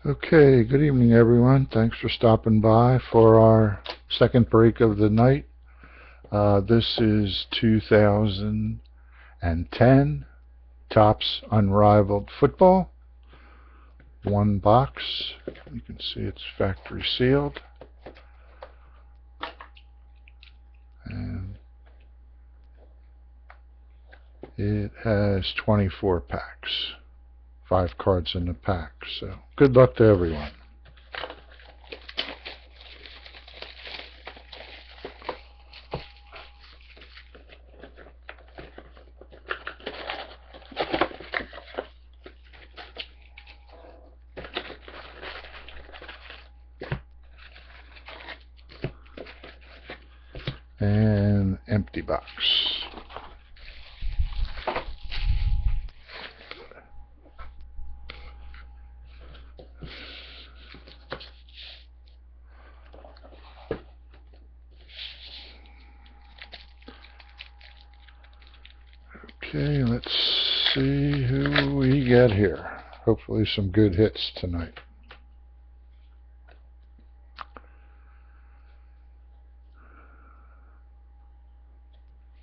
Okay, good evening everyone. Thanks for stopping by for our second break of the night. This is 2010 Topps Unrivaled Football. One box. You can see it's factory sealed. And it has 24 packs. 5 cards in the pack. So good luck to everyone. And empty box. Okay, let's see who we get here. Hopefully some good hits tonight.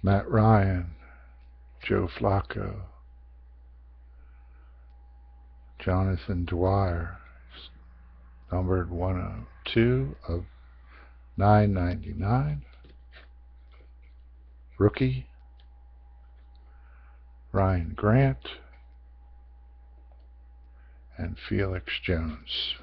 Matt Ryan, Joe Flacco, Jonathan Dwyer, numbered 102 of 999. Rookie, Ryan Grant, and Felix Jones.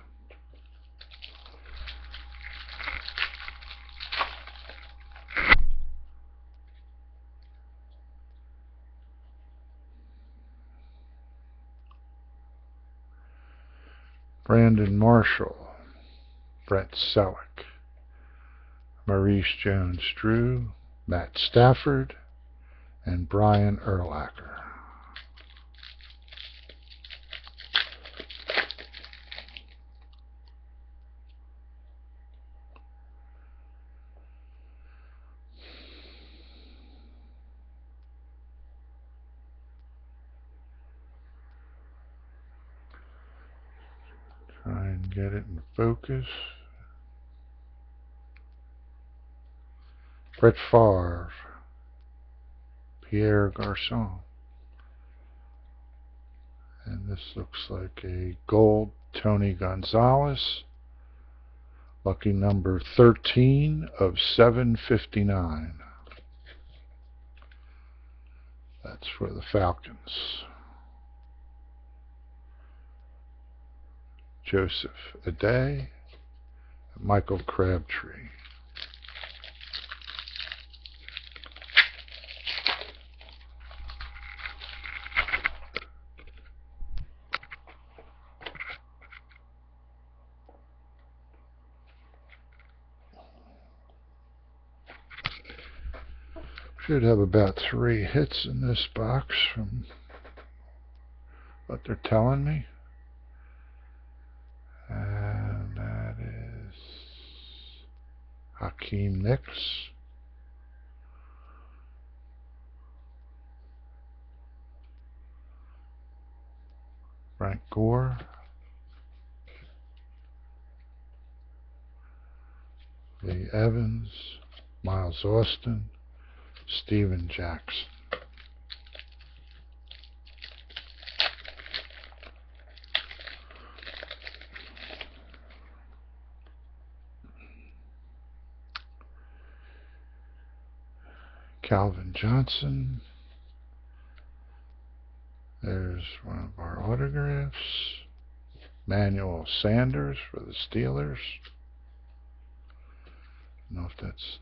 Brandon Marshall, Brett Selleck, Maurice Jones-Drew, Matt Stafford, and Brian Urlacher. Try and get it in focus. Brett Favre, Pierre Garçon. And this looks like a gold Tony Gonzalez. Lucky number 13 of 759. That's for the Falcons. Joseph Aday, Michael Crabtree. Should have about 3 hits in this box from what they're telling me. And that is Hakeem Nicks. Frank Gore. Lee Evans. Miles Austin. Steven Jackson. Calvin Johnson. There's one of our autographs. Manuel Sanders for the Steelers. I don't know if that's...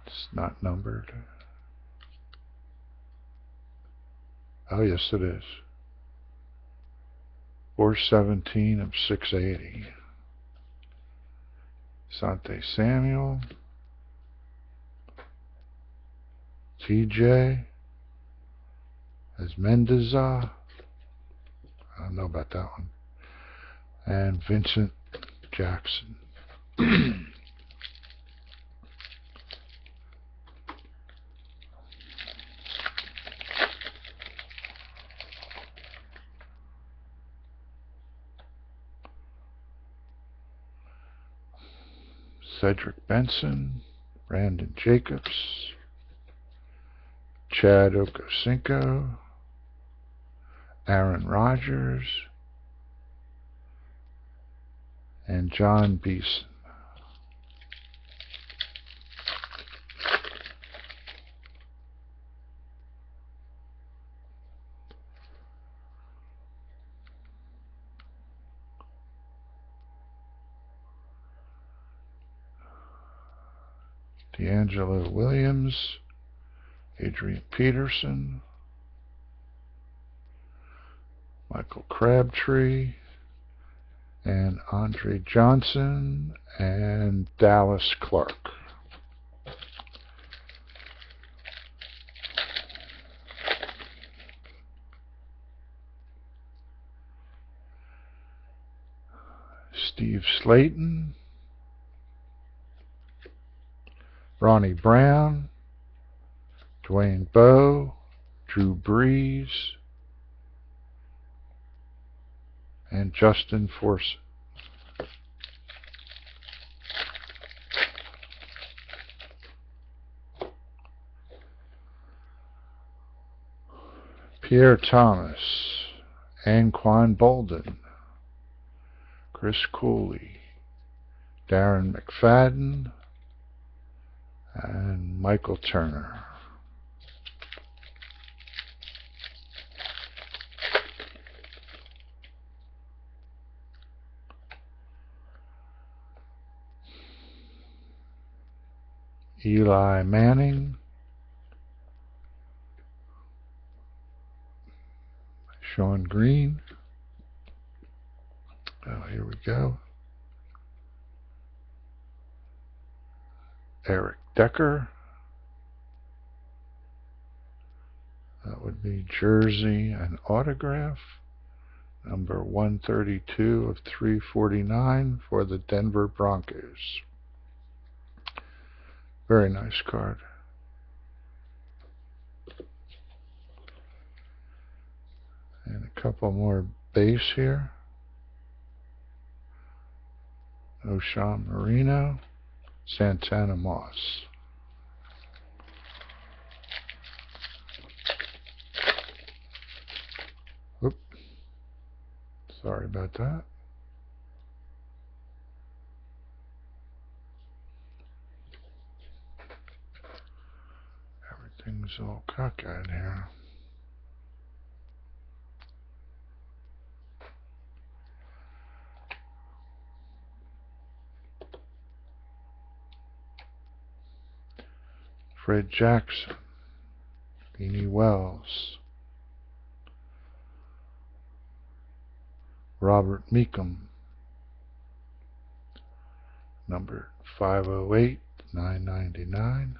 It's not numbered. Oh, yes, it is. 417 of 680. Sante Samuel. TJ. As Mendoza. I don't know about that one. And Vincent Jackson. Cedric Benson, Brandon Jacobs, Chad Okocinco, Aaron Rodgers, and John Beeson. D'Angelo Williams, Adrian Peterson, Michael Crabtree, and Andre Johnson, and Dallas Clark. Steve Slayton, Ronnie Brown, Dwayne Bowe, Drew Brees, and Justin Forsett. Pierre Thomas, Anquan Bolden, Chris Cooley, Darren McFadden, and Michael Turner. Eli Manning, Sean Green. Oh, here we go. Eric Decker. That would be jersey and autograph. Number 132 of 349 for the Denver Broncos. Very nice card. And a couple more base here. O'Shawn Marino, Santana Moss. Oop. Sorry about that. Everything's all cockeyed here. Fred Jackson, Beanie Wells, Robert Meekum, number 508, 999.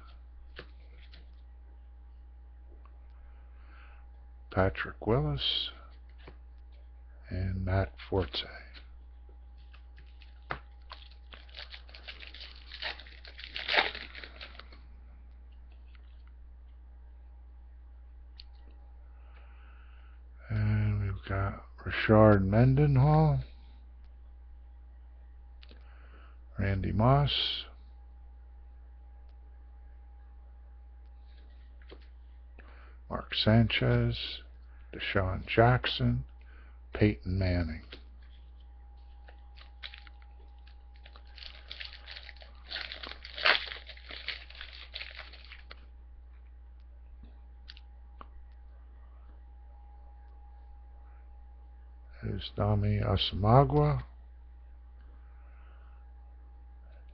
Patrick Willis, and Matt Forte. And we've got Rashard Mendenhall, Randy Moss, Mark Sanchez, Deshaun Jackson, Peyton Manning. There's Dami Asamagwa,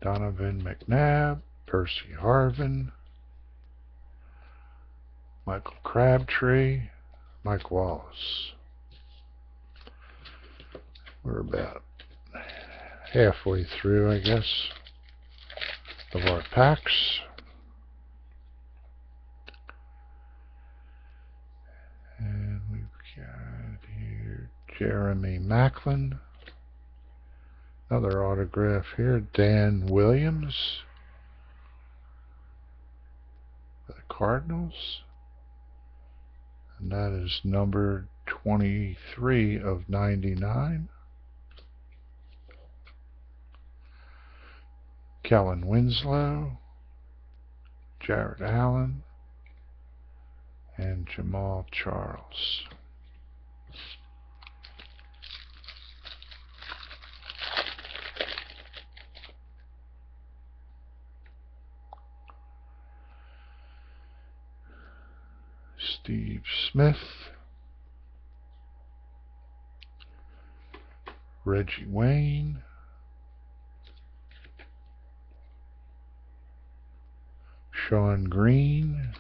Donovan McNabb, Percy Harvin, Michael Crabtree, Mike Wallace. We're about halfway through, I guess, of our packs. And we've got here Jeremy Macklin. Another autograph here, Dan Williams for the Cardinals. And that is number 23 of 99. Kellen Winslow, Jared Allen, and Jamal Charles. Steve Smith, Reggie Wayne, Sean Green,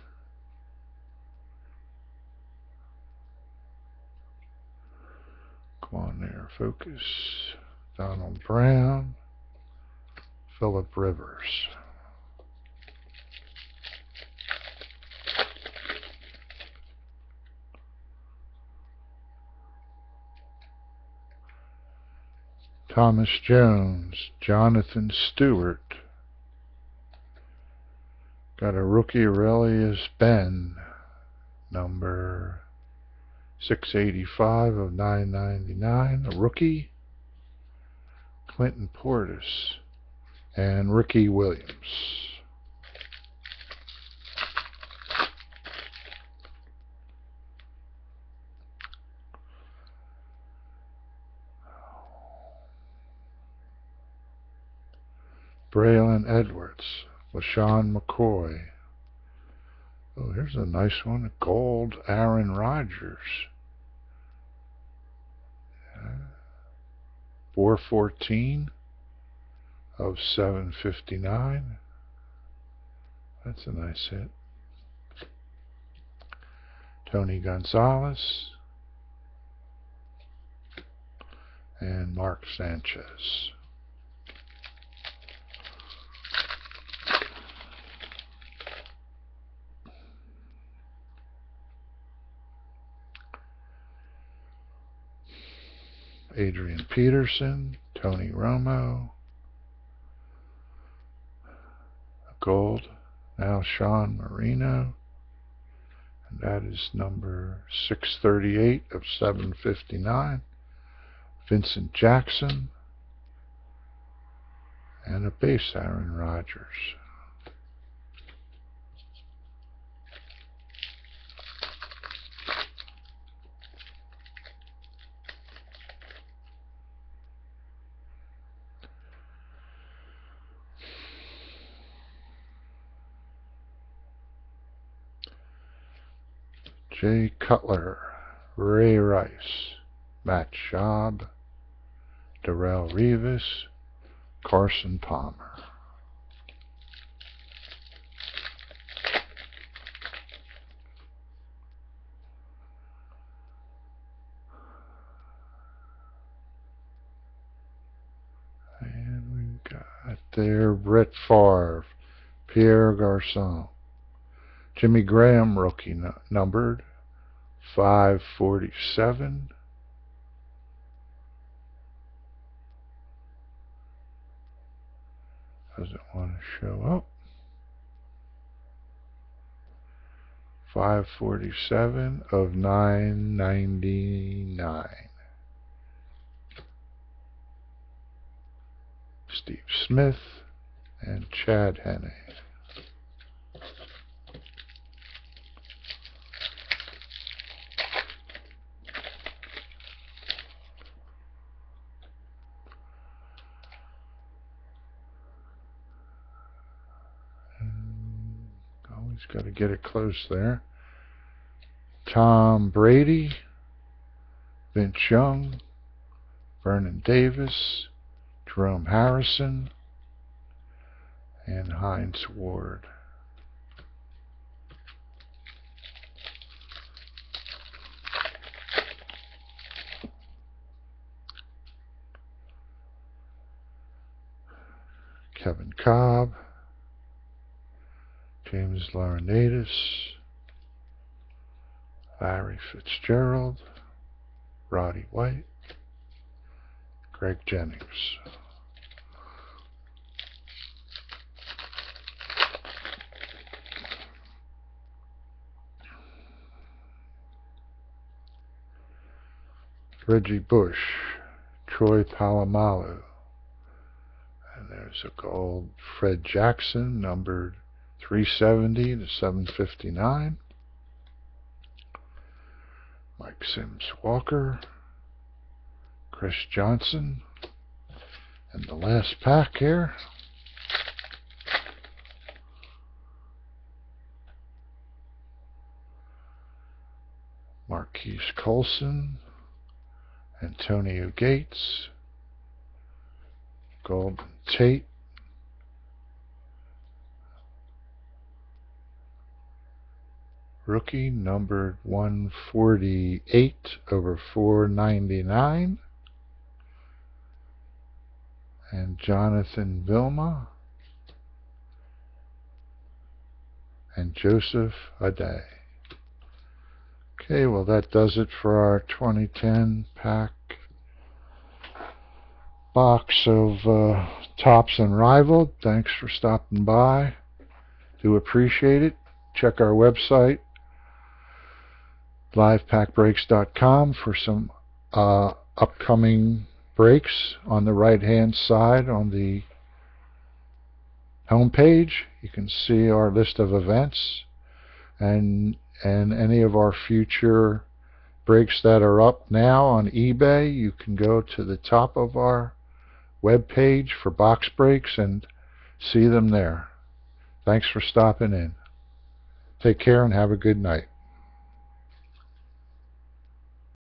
come on there, focus, Donald Brown, Phillip Rivers. Thomas Jones, Jonathan Stewart. Got a rookie, Aurelius Ben, number 685 of 999. A rookie, Clinton Portis, and Ricky Williams. Braylon Edwards, LaShawn McCoy. Oh, here's a nice one. A gold Aaron Rodgers. 414 of 759. That's a nice hit. Tony Gonzalez and Mark Sanchez. Adrian Peterson, Tony Romo, gold, now Sean Marino, and that is number 638 of 759. Vincent Jackson, and a base Aaron Rodgers. Jay Cutler, Ray Rice, Matt Schaub, Darrelle Revis, Carson Palmer. And we've got there Brett Favre, Pierre Garçon, Jimmy Graham, rookie numbered 547. Doesn't want to show up. 547 of 999. Steve Smith and Chad Henne. Always got to get it close there. Tom Brady, Vince Young, Vernon Davis, Jerome Harrison, and Hines Ward. Kevin Cobb, James Laurinaitis, Larry Fitzgerald, Roddy White, Greg Jennings. Reggie Bush, Troy Polamalu, and there's There's a gold Fred Jackson, numbered 370 to 759. Mike Sims Walker, Chris Johnson, and the last pack here. Marquise Colson, Antonio Gates, Golden Tate, rookie numbered 148 over 499, and Jonathan Vilma and Joseph Aday. Okay, well that does it for our 2010 pack box of Topps Unrivaled. Thanks for stopping by. Do appreciate it. Check our website, livepackbreaks.com, for some upcoming breaks on the right hand side on the home page. You can see our list of events and any of our future breaks that are up now on eBay. You can go to the top of our web page for box breaks and see them there. Thanks for stopping in. Take care and have a good night.